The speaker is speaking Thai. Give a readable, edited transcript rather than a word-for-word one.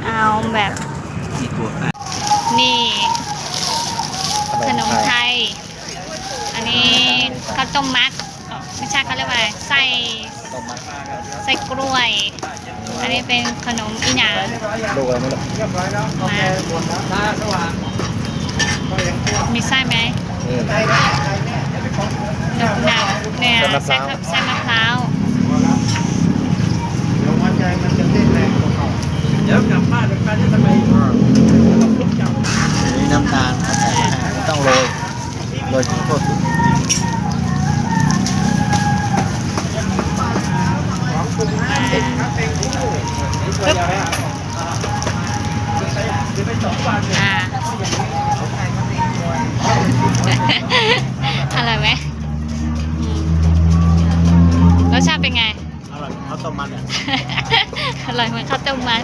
เอาแบบนี่ขนมไทยอันนี้ข้าวต้มมัดไม่ใช่เขาเรียกว่าไส้กล้วย อันนี้เป็นขนมอีหยังมามีไส้ไหมหนักเนี่ยไส้มะพร้าวเดี๋ยวกลับบ้านเดี๋ยวไปที่ทำไมนี่น้ำตาลต้องโรยข้าวโพดอร่อยไหมรสชาติเป็นไง อร่อยข้าวต้มมัด อร่อยเหมือนข้าวต้มมัด